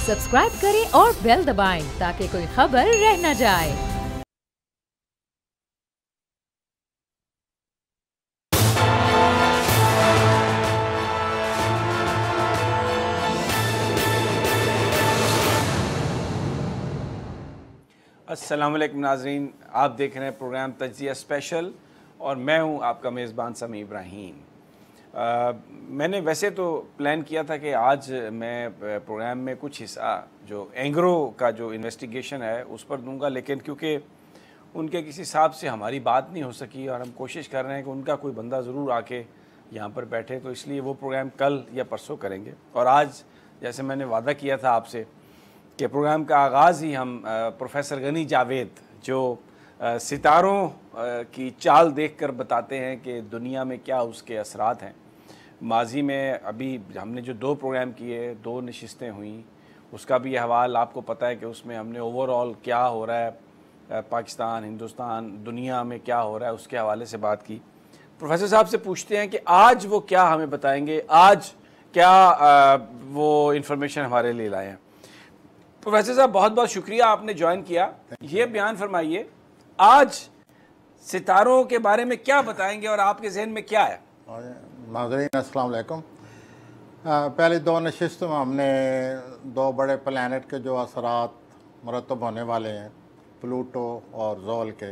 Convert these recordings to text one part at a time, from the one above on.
Subscribe करें और bell दबाएं ताकि कोई खबर रह न जाए। अस्सलाम वालेकुम नाज़रीन, आप देख रहे हैं प्रोग्राम तज्ज़िया स्पेशल और मैं हूं आपका मेज़बान समी इब्राहीम। मैंने वैसे तो प्लान किया था कि आज मैं प्रोग्राम में कुछ हिस्सा जो एंग्रो का जो इन्वेस्टिगेशन है उस पर दूंगा, लेकिन क्योंकि उनके किसी हिसाब से हमारी बात नहीं हो सकी और हम कोशिश कर रहे हैं कि उनका कोई बंदा ज़रूर आके यहाँ पर बैठे, तो इसलिए वो प्रोग्राम कल या परसों करेंगे। और आज जैसे मैंने वादा किया था आपसे कि प्रोग्राम का आगाज़ ही हम प्रोफेसर गनी जावेद जो सितारों की चाल देखकर बताते हैं कि दुनिया में क्या उसके असरात हैं। माजी में अभी हमने जो 2 प्रोग्राम किए, 2 नशिस्तें हुई, उसका भी हवाल आपको पता है कि उसमें हमने ओवरऑल क्या हो रहा है पाकिस्तान, हिंदुस्तान, दुनिया में क्या हो रहा है उसके हवाले से बात की। प्रोफेसर साहब से पूछते हैं कि आज वो क्या हमें बताएंगे, आज क्या वो इन्फॉर्मेशन हमारे लिए लाए हैं। प्रोफेसर साहब बहुत बहुत शुक्रिया, आपने ज्वाइन किया। ये बयान फरमाइए, आज सितारों के बारे में क्या बताएंगे और आपके जहन में क्या है? नाज़रीन अस्सलाम वालेकुम। पहले 2 नशिस्तों में हमने 2 बड़े प्लैनेट के जो असरात मुरतब होने वाले हैं, प्लूटो और ज़ोल के,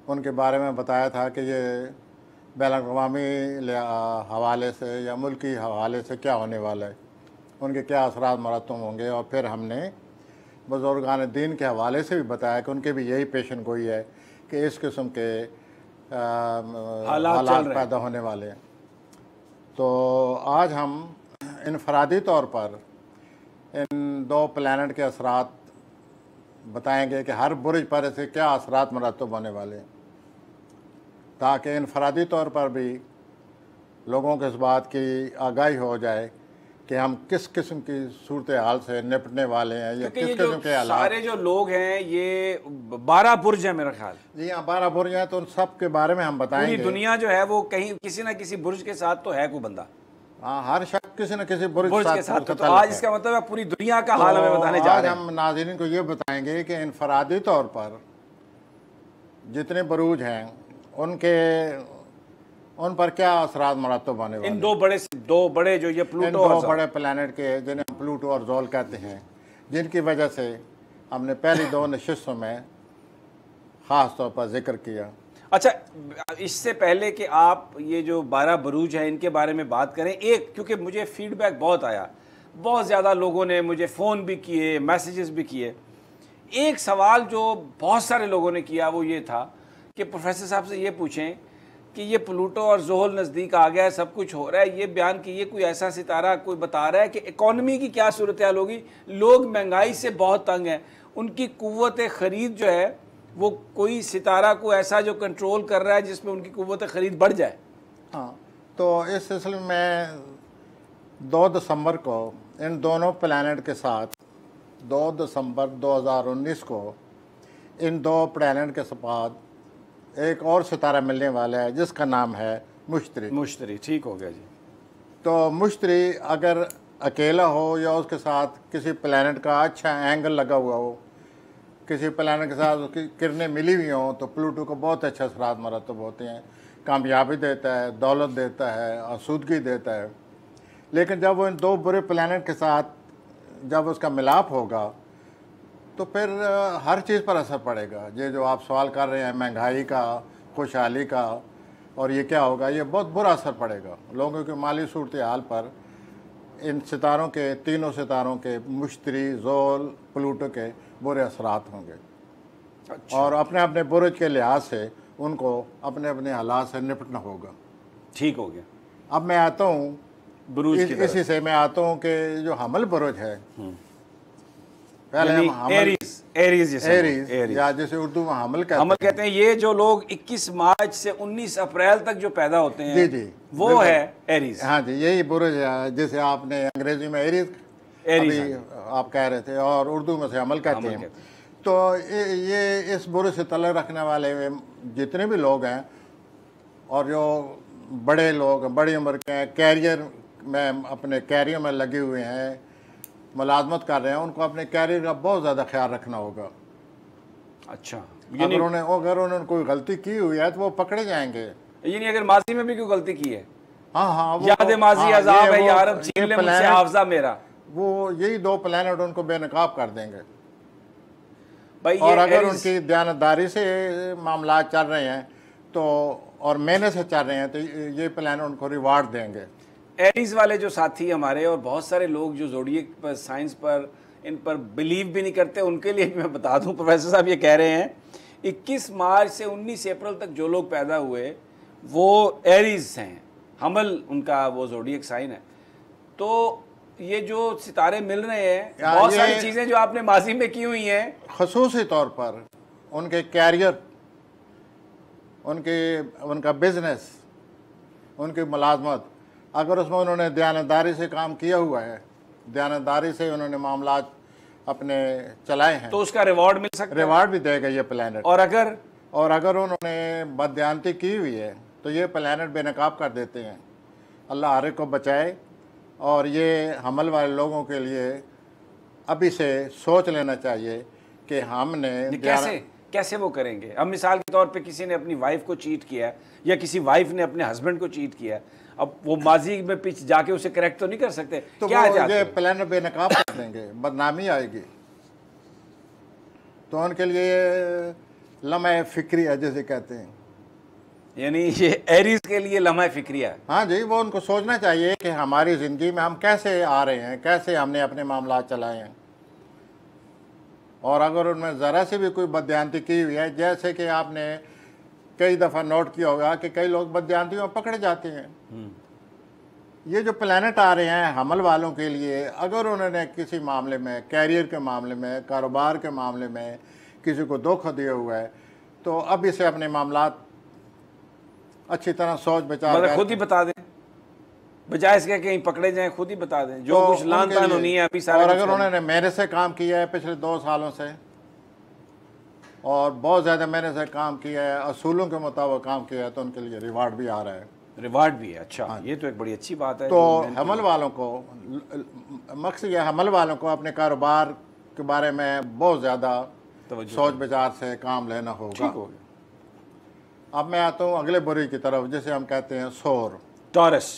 उनके बारे में बताया था कि ये बैनुल-अक़वामी हवाले से या मुल्की हवाले से क्या होने वाला है, उनके क्या असरात मरतब होंगे। और फिर हमने बुज़ुर्गान दीन के हवाले से भी बताया कि उनके भी यही पेशन गोई है कि इस किस्म के हालात पैदा होने वाले हैं। तो आज हम इनफरादी तौर पर इन 2 प्लैनेट के असरात बताएंगे कि हर बुर्ज पर ऐसे क्या असरात मरतब होने वाले हैं, ताकि इनफरादी तौर पर भी लोगों को इस बात की आगाही हो जाए कि हम किस किस्म की सूरत हाल से निपटने वाले हैं या किस किस्म के हालात। सारे जो लोग हैं ये 12 बुर्ज है मेरा ख्याल। जी हाँ, 12 बुर्ज हैं, तो उन सब के बारे में हम बताएंगे। पूरी दुनिया जो है वो कहीं किसी न किसी बुर्ज के साथ तो है कोई बंदा। हाँ, हर शख्स किसी न किसी बुर्ज के साथ तो आज इसका मतलब है पूरी दुनिया का हाल हमें बताने जा रहे हैं। हम नाज़रीन को ये बताएंगे कि इनफरादी तौर पर जितने बुरूज हैं उन पर क्या असरात मरतब होने वाले। इन 2 बड़े जो ये प्लूटो और 2 बड़े प्लैनेट के, जिन्हें हम प्लूटो और ज़ोल कहते हैं, जिनकी वजह से हमने पहली 2 नशिस्तों में ख़ास तौर पर जिक्र किया। अच्छा, इससे पहले कि आप ये जो 12 बुरूज हैं इनके बारे में बात करें, एक क्योंकि मुझे फीडबैक बहुत आया, बहुत ज़्यादा लोगों ने मुझे फ़ोन भी किए, मैसेजेस भी किए। एक सवाल जो बहुत सारे लोगों ने किया वो ये था कि प्रोफेसर साहब से ये पूछें कि ये प्लूटो और ज़ोहल नज़दीक आ गया है, सब कुछ हो रहा है, ये बयान कीजिए कोई ऐसा सितारा कोई बता रहा है कि इकॉनमी की क्या सूरत हाल होगी। लोग महंगाई से बहुत तंग हैं, उनकी कुव्वत ख़रीद जो है वो कोई सितारा को ऐसा जो कंट्रोल कर रहा है जिसमें उनकी कुव्वत ख़रीद बढ़ जाए। हाँ, तो इस सिलसिले में 2 दिसंबर को इन दोनों प्लैनेट के साथ 2 दिसंबर 2019 को इन 2 प्लैनेट के साथ एक और सितारा मिलने वाला है जिसका नाम है मुश्तरी। ठीक हो गया जी। तो मुश्तरी अगर अकेला हो या उसके साथ किसी प्लैनेट का अच्छा एंगल लगा हुआ हो, किसी प्लैनेट के साथ उसकी किरणें मिली हुई हों, तो प्लूटो को बहुत अच्छे असरात मरतब होते हैं, कामयाबी देता है, दौलत देता है, आसूदगी देता है। लेकिन जब वो इन 2 बुरे प्लैनेट के साथ जब उसका मिलाप होगा तो फिर हर चीज़ पर असर पड़ेगा। ये जो आप सवाल कर रहे हैं महंगाई का, खुशहाली का, और ये क्या होगा, ये बहुत बुरा असर पड़ेगा लोगों की माली सूरत हाल पर। इन सितारों के, तीनों सितारों के, मुश्तरी, ज़ोल, प्लूटो के बुरे असरात होंगे। अच्छा। और अपने अपने बुरुज के लिहाज से उनको अपने अपने हालात से निपटना होगा। ठीक हो गया। अब मैं आता हूँ बुरुज इसी से मैं आता हूँ कि जो हमल बुरुज है, पहले हम एरीज या जैसे उर्दू में हमल कहते हैं, ये जो लोग 21 मार्च से 19 अप्रैल तक जो पैदा होते हैं, जी जी, वो है एरीज। हाँ जी, यही बुरुज है, जैसे आपने अंग्रेजी में एरीज आप कह रहे थे और उर्दू में से हमल कहते हैं। तो ये इस बुरुज से तल्लुक़ रखने वाले जितने भी लोग हैं और जो बड़े लोग बड़ी उम्र के हैं, कैरियर में अपने कैरियर में लगे हुए हैं, मुलाजमत कर रहे हैं उनको अपने कैरियर का बहुत ज़्यादा ख्याल रखना होगा। अच्छा, अगर उन्होंने कोई गलती की हुई है तो वो पकड़े जाएंगे। यानी अगर माजी में भी कोई गलती की है, हाँ हाँ, याद माजी अज़ाब है या रब छीन ले मुझसे हाफ़ज़ा मेरा, वो यही 2 प्लैनेट उनको बेनकाब कर देंगे भाई। और अगर उनकी दयानतदारी से मामला चल रहे हैं तो और मेहनत से चल रहे हैं तो ये प्लान उनको रिवार्ड देंगे। एरीज वाले जो साथी हमारे और बहुत सारे लोग जो ज़ोडिएक पर, साइंस पर, इन पर बिलीव भी नहीं करते, उनके लिए भी मैं बता दूं, प्रोफेसर साहब ये कह रहे हैं 21 मार्च से 19 अप्रैल तक जो लोग पैदा हुए वो एरीज हैं, हमल उनका वो ज़ोडिएक साइन है। तो ये जो सितारे मिल रहे हैं, बहुत सारी चीज़ें जो आपने माजी में की हुई हैं, ख़ुसूसी तौर पर उनके कैरियर, उनका बिजनेस, उनकी मुलाजमत, अगर उसमें उन्होंने दयानतदारी से काम किया हुआ है, दयानतदारी से उन्होंने मामला अपने चलाए हैं, तो उसका रिवॉर्ड मिल सकता है। रिवॉर्ड भी देगा ये प्लैनेट। और अगर उन्होंने बददियानती की हुई है तो ये प्लैनेट बेनकाब कर देते हैं। अल्लाह हर एक को बचाए। और ये हमल वाले लोगों के लिए अभी से सोच लेना चाहिए कि हमने कैसे वो करेंगे। अब मिसाल के तौर पे किसी ने अपनी वाइफ को चीट किया या किसी वाइफ ने अपने हस्बैंड को चीट किया, अब वो माजी में पीछे जाके उसे करेक्ट तो नहीं कर सकते, तो क्या ये प्लान बेनकाब कर देंगे, बदनामी आएगी। तो उनके लिए लम्हा फिक्री है जिसे कहते हैं, यानी ये एरीज के लिए लम्हा फिक्रिया। हाँ जी, वो उनको सोचना चाहिए कि हमारी ज़िंदगी में हम कैसे आ रहे हैं, कैसे हमने अपने मामला चलाए हैं। और अगर उनमें ज़रा से भी कोई बददियानती की हुई है, जैसे कि आपने कई दफ़ा नोट किया होगा कि कई लोग बददियानती में पकड़े जाते हैं। ये जो प्लैनेट आ रहे हैं हमल वालों के लिए, अगर उन्होंने किसी मामले में, कैरियर के मामले में, कारोबार के मामले में किसी को धोखा दिया हुआ है, तो अब इसे अपने मामला अच्छी तरह सोच विचार खुद ही बता दें, बजाय इसके कहीं पकड़े जाएं, खुद ही बता दें जो कुछ लान तान होनी है अभी सारा। और अगर उन्होंने मेहनत से काम किया है पिछले 2 सालों से और बहुत ज़्यादा मेहनत से काम किया है, असूलों के मुताबिक काम किया है, तो उनके लिए रिवार्ड भी आ रहा है। रिवार्ड भी है, अच्छा। हाँ। ये तो एक बड़ी अच्छी बात है। तो हमल वालों को, मकसद यह हमल वालों को अपने कारोबार के बारे में बहुत ज़्यादा सोच विचार से काम लेना होगा। अब मैं आता हूँ अगले बुरी की तरफ, जिसे हम कहते हैं सौर, टॉरस,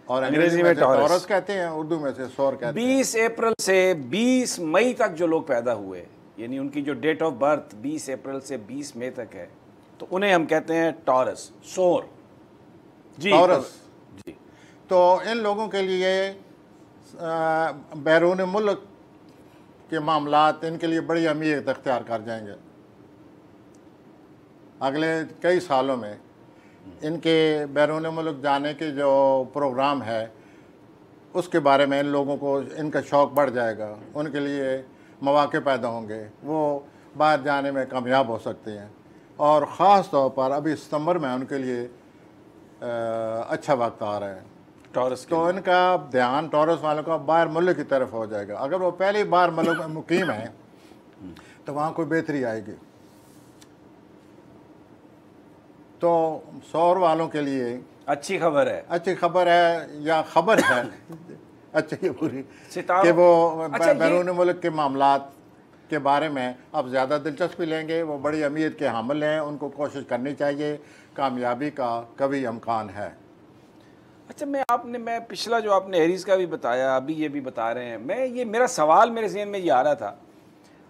और अंग्रेजी में टॉरस कहते हैं, उर्दू में से सौर कहते हैं। 20 अप्रैल से 20 मई तक जो लोग पैदा हुए, यानी उनकी जो डेट ऑफ बर्थ 20 अप्रैल से 20 मई तक है, तो उन्हें हम कहते हैं टॉरस, सौर जी, टॉरस जी। तो इन लोगों के लिए बैरून मुल्क के मामलात इनके लिए बड़ी अहमियत अख्तियार कर जाएंगे। अगले कई सालों में इनके बैरून मुल्क जाने के जो प्रोग्राम है, उसके बारे में इन लोगों को, इनका शौक़ बढ़ जाएगा, उनके लिए मौके पैदा होंगे, वो बाहर जाने में कामयाब हो सकते हैं। और ख़ास तौर पर अभी सितंबर में उनके लिए अच्छा वक्त आ रहा है टॉरस, तो इनका ध्यान टॉरस वालों का बाहर मुल्क की तरफ हो जाएगा। अगर वो पहले ही बाहर मुल्क में मुकीम है तो वहाँ कोई बेहतरी आएगी। तो सौर वालों के लिए अच्छी खबर है, अच्छी खबर है या खबर है अच्छी या बुरी कि वो बैरून मुल्क के मामलात के बारे में अब ज़्यादा दिलचस्पी लेंगे। वो बड़ी अहमियत के हामिल हैं, उनको कोशिश करनी चाहिए, कामयाबी का कभी इम्कान है। अच्छा, मैं पिछला जो आपने एरीज का भी बताया, अभी ये भी बता रहे हैं, मेरा सवाल मेरे ज़हन में ये आ रहा था,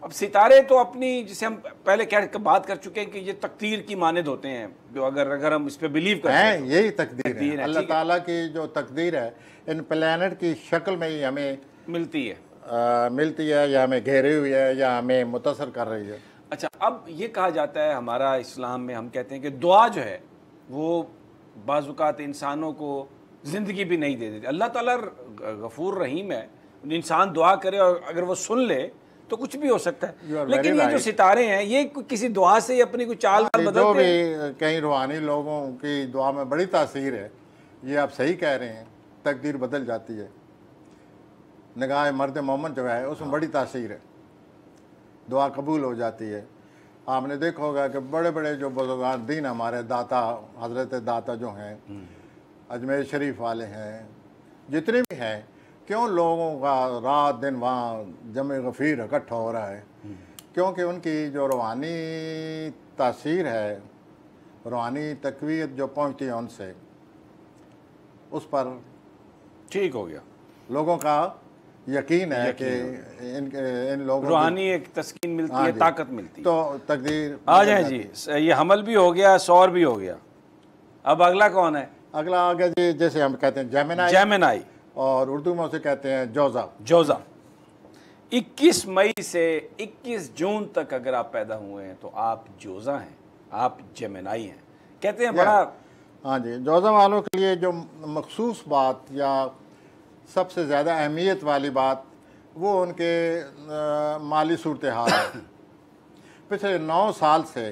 अब सितारे तो अपनी, जिसे हम पहले क्या बात कर चुके हैं कि ये तकदीर की मानद होते हैं, जो अगर हम इस पर बिलीव करते हैं, यही तकदीर है। अल्लाह ताला की जो तकदीर है इन प्लैनेट की शक्ल में ही हमें मिलती है या हमें घेरी हुई है या हमें मुतासर कर रही है। अच्छा, अब ये कहा जाता है हमारा इस्लाम में, हम कहते हैं कि दुआ जो है वो बाज़-औक़ात इंसानों को ज़िंदगी भी नहीं दे देती। अल्लाह ताला गफूर रहीम है, इंसान दुआ करे और अगर वो सुन ले तो कुछ भी हो सकता है। लेकिन ये जो सितारे हैं, ये किसी दुआ से अपनी कोई चाल बदलते जो भी कई रूहानी लोगों की दुआ में बड़ी तासीर है। ये आप सही कह रहे हैं, तकदीर बदल जाती है। निगाह मर्द मोमन जो है उसमें बड़ी तासीर है, दुआ कबूल हो जाती है। आपने देखा होगा कि बड़े बड़े जो बुजुर्गान दीन हमारे दाता, हजरत दाता जो हैं, अजमेर शरीफ वाले हैं, जितने भी हैं, क्यों लोगों का रात दिन वहाँ जमे गफ़ीर इकट्ठा हो रहा है? क्योंकि उनकी जो रूहानी तासीर है, रूहानी तक़वियत जो पहुँचती है उनसे, उस पर ठीक हो गया। लोगों का यकीन है कि इन लोगों रूहानी एक तस्कीन मिलती है, ताकत मिलती है, तो तकदीर आ जाए जी। ये हमल भी हो गया, सौर भी हो गया। अब अगला कौन है? अगला आ गया जी, जैसे हम कहते हैं जेमिनाई, जेमिनाई, और उर्दू में उसे कहते हैं जोजा। जोजा। 21 मई से 21 जून तक अगर आप पैदा हुए हैं तो आप जोजा हैं, आप जेमिनाई हैं। कहते हैं बड़ा, हाँ जी, जोजा वालों के लिए जो मखसूस बात या सबसे ज़्यादा अहमियत वाली बात वो उनके माली सूरत हाल है। पिछले 9 साल से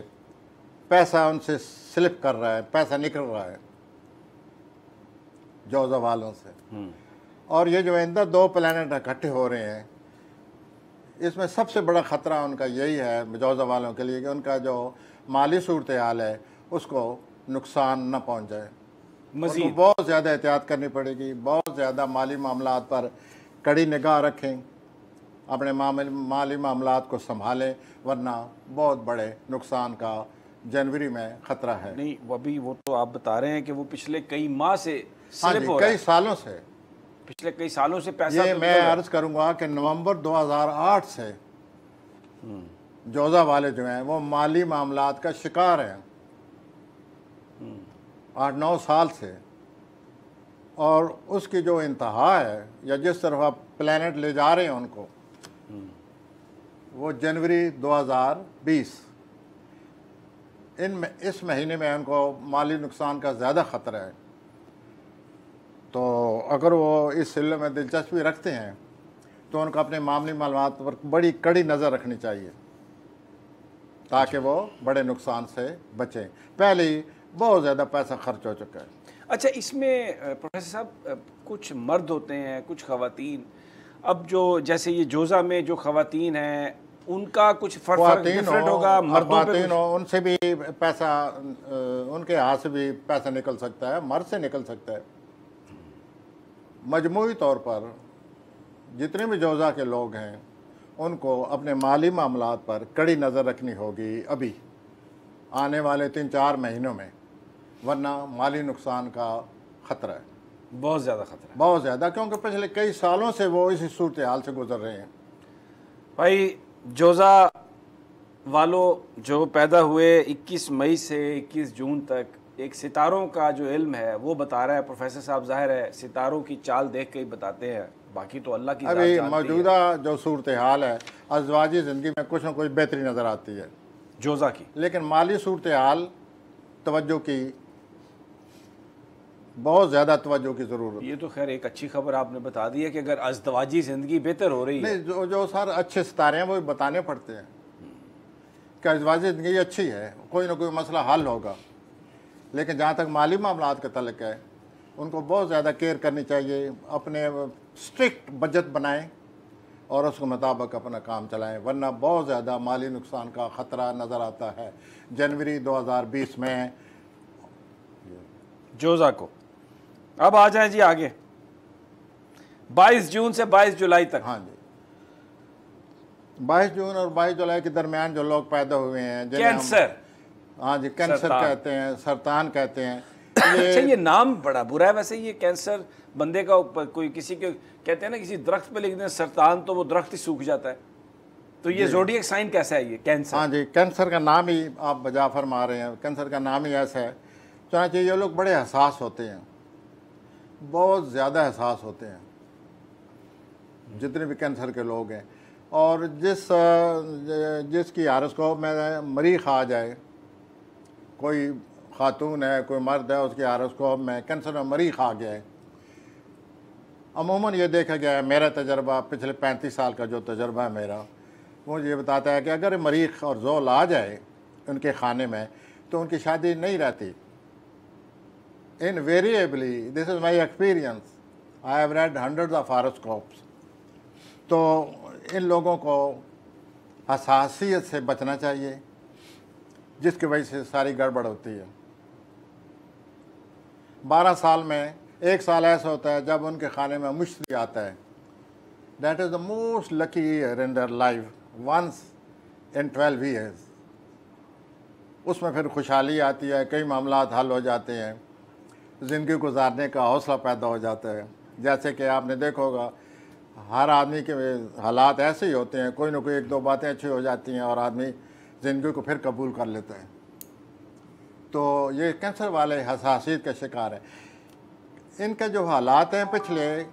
पैसा उनसे स्लिप कर रहा है, पैसा निकल रहा है जोजा वालों से। और ये जो आइंदा 2 प्लैनेट इकट्ठे हो रहे हैं, इसमें सबसे बड़ा ख़तरा उनका यही है जोजा वालों के लिए कि उनका जो माली सूरत हाल है उसको नुकसान न पहुंच जाए। उनको बहुत ज़्यादा एहतियात करनी पड़ेगी, बहुत ज़्यादा माली मामलात पर कड़ी निगाह रखें, अपने माली मामलात को संभालें, वरना बहुत बड़े नुकसान का जनवरी में ख़तरा है। नहीं, वो तो आप बता रहे हैं कि वो पिछले कई माह से, हाँ जी, कई सालों से, पिछले कई सालों से पैसा ये मैं अर्ज़ करूँगा कि नवंबर 2008 से जोजा वाले जो हैं वो माली मामलात का शिकार हैं, 8-9 साल से। और उसकी जो इंतहा है या जिस तरफ आप प्लैनेट ले जा रहे हैं उनको, वो जनवरी 2020 इस महीने में उनको माली नुकसान का ज़्यादा ख़तरा है। तो अगर वो इस सिलसिले में दिलचस्पी रखते हैं तो उनको अपने मामली मालूमात पर बड़ी कड़ी नज़र रखनी चाहिए ताकि वो बड़े नुकसान से बचें। पहले ही बहुत ज़्यादा पैसा खर्च हो चुका है। अच्छा, इसमें प्रोफेसर साहब कुछ मर्द होते हैं, कुछ ख़वातीन। अब जो जैसे ये जोजा में जो ख़वातीन हैं उनका कुछ फ़र्क डिफरेंट होगा, मर्दों पे उनसे भी पैसा, उनके हाथ से भी पैसा निकल सकता है, मर्द से निकल सकता है। मजमूई तौर पर जितने भी जोजा के लोग हैं उनको अपने माली मामलात पर कड़ी नज़र रखनी होगी अभी आने वाले 3-4 महीनों में, वरना माली नुकसान का ख़तरा है, बहुत ज़्यादा ख़तरा है, बहुत ज़्यादा, क्योंकि पिछले कई सालों से वो इसी सूरत हाल से गुजर रहे हैं। भाई, जोजा वालों जो पैदा हुए 21 मई से 21 जून तक, एक सितारों का जो इल्म है वो बता रहा है प्रोफेसर साहब, ज़ाहिर है सितारों की चाल देख के ही बताते हैं, बाकी तो अल्लाह की ज़ात जानती है। अभी मौजूदा जो सूरत हाल है, अज़वाजी ज़िंदगी में कुछ ना कुछ बेहतरी नज़र आती है जोजा की, लेकिन माली सूरत हाल तवज्जो की, बहुत ज़्यादा तवज्जो की ज़रूरत। ये तो खैर एक अच्छी खबर आपने बता दी है कि अगर अज़दवाजी ज़िंदगी बेहतर हो रही है, जो सर अच्छे सितारे हैं वो बताने पड़ते हैं कि अज़दवाजी ज़िंदगी अच्छी है, कोई ना कोई मसला हल होगा। लेकिन जहाँ तक माली मामलात का तल्लुक़ है, उनको बहुत ज़्यादा केयर करनी चाहिए, अपने स्ट्रिक्ट बजट बनाएं और उसके मुताबिक अपना काम चलाएं, वरना बहुत ज़्यादा माली नुकसान का ख़तरा नज़र आता है जनवरी 2020 में जोजा को। अब आ जाए जी आगे, 22 जून से 22 जुलाई तक। हाँ जी, 22 जून और 22 जुलाई के दरमियान जो लोग पैदा हुए हैं, कैंसर, हाँ जी, कैंसर कहते हैं, सरतान कहते हैं। अच्छा, ये नाम बड़ा बुरा है वैसे। ये कैंसर बंदे का कोई किसी के कहते हैं ना, किसी दरख्त पे लिख दें सरतान तो वो दरख्त ही सूख जाता है। तो ये ज़ोडिएक साइन कैसा है ये कैंसर? हाँ जी, कैंसर का नाम ही आप बजा फरमा रहे हैं, कैंसर का नाम ही ऐसा है। चुनांचे ये लोग बड़े हसास होते हैं, बहुत ज़्यादा हसास होते हैं जितने भी कैंसर के लोग हैं। और जिसकी हारोस्कोप में मरीख आ जाए, कोई खातून है, कोई मर्द है, उसके हारोस्कोप में कैंसर में मरीख आ गया है, अमूमन ये देखा गया है, मेरा तजर्बा पिछले 35 साल का जो तजर्बा है मेरा, वो ये बताता है कि अगर मरीख और ज़ोल आ जाए उनके खाने में तो उनकी शादी नहीं रहती। Invariably, this is my experience, I have read hundreds of horoscopes. तो इन लोगों को हसासियत से बचना चाहिए, जिसकी वजह से सारी गड़बड़ होती है। 12 साल में 1 साल ऐसा होता है जब उनके खाने में मुश्तरी आता है, That is the most lucky year in their life, once in 12 years. उसमें फिर खुशहाली आती है, कई मामलात हल हो जाते हैं, ज़िंदगी गुजारने का हौसला पैदा हो जाता है। जैसे कि आपने देखा होगा, हर आदमी के हालात ऐसे ही होते हैं, कोई ना कोई एक दो बातें अच्छी हो जाती हैं और आदमी ज़िंदगी को फिर कबूल कर लेता है। तो ये कैंसर वाले हसासियत का शिकार है। इनके जो हालात हैं पिछले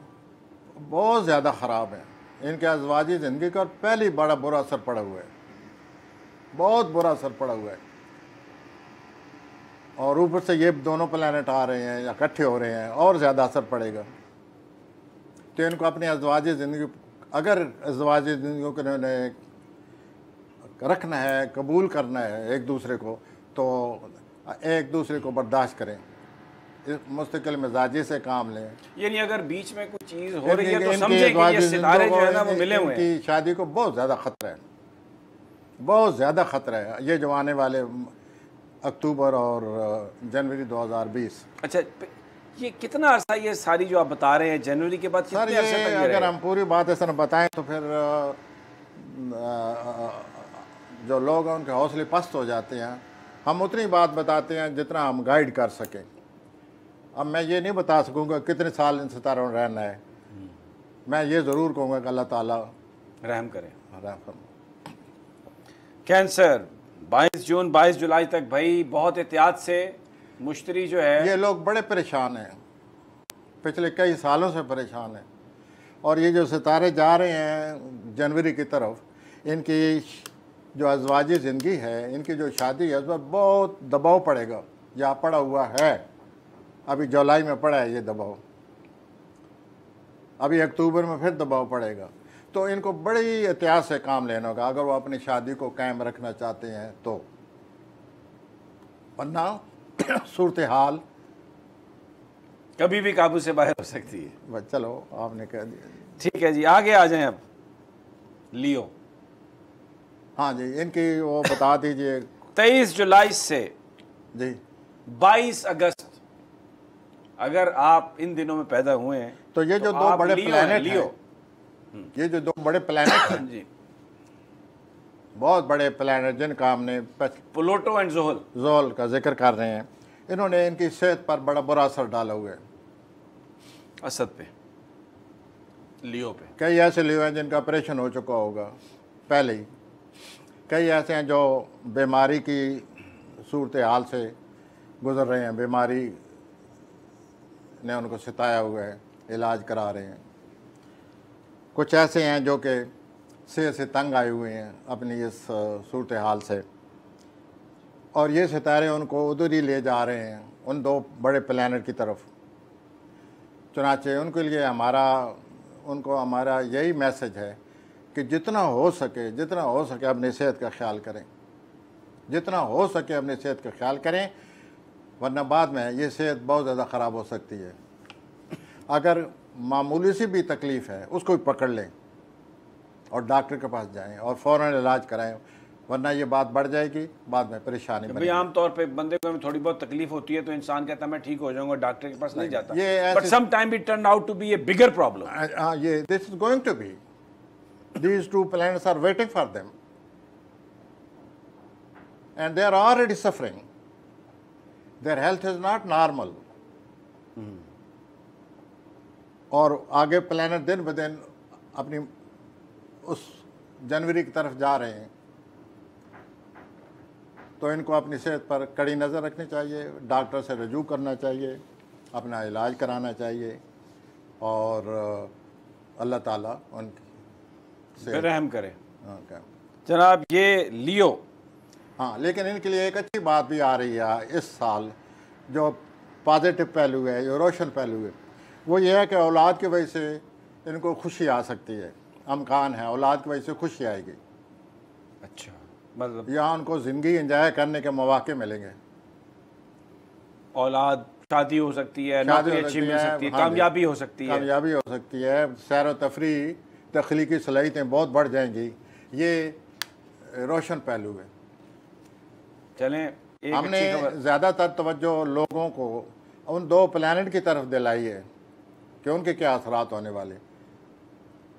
बहुत ज़्यादा ख़राब हैं। इनके अज़वाजी ज़िंदगी का पहले बड़ा बुरा असर पड़ा हुआ है, बहुत बुरा असर पड़ा हुआ है। और ऊपर से ये दोनों प्लैनेट आ रहे हैं या इकट्ठे हो रहे हैं, और ज़्यादा असर पड़ेगा। तो इनको अपनी अज़वाजी ज़िंदगी, अगर अज़वाजी ज़िंदगी को इन्होंने रखना है, कबूल करना है एक दूसरे को, तो एक दूसरे को बर्दाश्त करें, मुस्तकिल मिजाजी से काम लें। यानी अगर बीच में कुछ चीज़ हो रही है तो समझें कि ये सितारे जो है ना वो मिले हुए हैं। इनकी शादी को बहुत ज़्यादा ख़तरा है, बहुत ज़्यादा ख़तरा है। ये जो आने वाले अक्टूबर और जनवरी 2020। अच्छा, ये कितना अर्सा, ये सारी जो आप बता रहे हैं जनवरी के बाद सर, कितने अरसे तक ये अगर हम पूरी बात ऐसा बताएं तो फिर जो लोग हैं उनके हौसले पस्त हो जाते हैं। हम उतनी बात बताते हैं जितना हम गाइड कर सकें। अब मैं ये नहीं बता सकूँगा कितने साल इन सितारों में रहना है। मैं ये ज़रूर कहूँगा कि अल्लाह ताला रहम करें। रहम। कैंसर 22 जून 22 जुलाई तक भाई बहुत एहतियात से मुश्तरी जो है, ये लोग बड़े परेशान हैं, पिछले कई सालों से परेशान हैं। और ये जो सितारे जा रहे हैं जनवरी की तरफ, इनकी जो अज़वाजी ज़िंदगी है, इनकी जो शादी है, उस पर बहुत दबाव पड़ेगा, या पड़ा हुआ है। अभी जुलाई में पड़ा है ये दबाव, अभी अक्टूबर में फिर दबाव पड़ेगा। तो इनको बड़ी एहतियात से काम लेना होगा अगर वो अपनी शादी को कायम रखना चाहते हैं तो, वरना सूरत हाल कभी भी काबू से बाहर हो सकती है। बस चलो, आपने कह दिया। ठीक है जी, आगे आ जाएं। अब लियो, हाँ जी, इनकी वो बता दीजिए। 23 जुलाई से जी 22 अगस्त, अगर आप इन दिनों में पैदा हुए हैं तो ये जो दो बड़े प्लैनेट हैं, ये जो दो बड़े प्लैनेट हैं जी, बहुत बड़े प्लैनेट जिनका हमने प्लूटो एंड ज़ोहल का जिक्र कर रहे हैं, इन्होंने इनकी सेहत पर बड़ा बुरा असर डाला हुआ है। असद पे, लियो पे कई ऐसे लियो हैं जिनका ऑपरेशन हो चुका होगा पहले ही। कई ऐसे हैं जो बीमारी की सूरत हाल से गुज़र रहे हैं, बीमारी ने उनको सताया हुआ है, इलाज करा रहे हैं। कुछ ऐसे हैं जो कि सेहत से तंग आए हुए हैं अपनी इस सूरत हाल से, और ये सितारे उनको उधर ही ले जा रहे हैं, उन दो बड़े प्लैनेट की तरफ। चुनाचे उनके लिए उनको हमारा यही मैसेज है कि जितना हो सके अपनी सेहत का ख्याल करें, जितना हो सके अपनी सेहत का ख्याल करें, वरना बाद में ये सेहत बहुत ज़्यादा ख़राब हो सकती है। अगर मामूली सी भी तकलीफ़ है उसको भी पकड़ लें और डॉक्टर के पास जाएं और फ़ौरन इलाज कराएं, वरना ये बात बढ़ जाएगी, बाद में परेशानी भाई। आम तौर पे बंदे को थोड़ी बहुत तकलीफ होती है तो इंसान कहता है मैं ठीक हो जाऊंगा, डॉक्टर के पास नहीं जाता। But some time it turn out to be a bigger problem. हाँ, ये this is going to be, these two planets are waiting for them and they are already suffering. Their health is not normal. और आगे planet दिन ब दिन अपनी उस जनवरी की तरफ जा रहे हैं, तो इनको अपनी सेहत पर कड़ी नज़र रखनी चाहिए, डॉक्टर से रजू करना चाहिए, अपना इलाज कराना चाहिए, और अल्लाह ताला उनकी रहम करे। हाँ, जनाब ये लियो, हाँ, लेकिन इनके लिए एक अच्छी बात भी आ रही है इस साल, जो पॉजिटिव पहलू है, जो रोशन पहलू है, वो ये है कि औलाद की वजह से इनको खुशी आ सकती है। अमकान है औलाद की वजह से खुशी आएगी। अच्छा, मतलब यहाँ उनको ज़िंदगी एंजॉय करने के मौके मिलेंगे। औलाद, शादी हो सकती है, नौकरी अच्छी मिल सकती है, कामयाबी हो सकती है, सैर व तफरी, तख्लीकी सलाहियतें बहुत बढ़ जाएंगी। ये रोशन पहलू है। चलें, हमने ज़्यादातर तवज्जो लोगों को उन दो प्लैनेट की तरफ दिलाई है कि उनके क्या असरात होने वाले।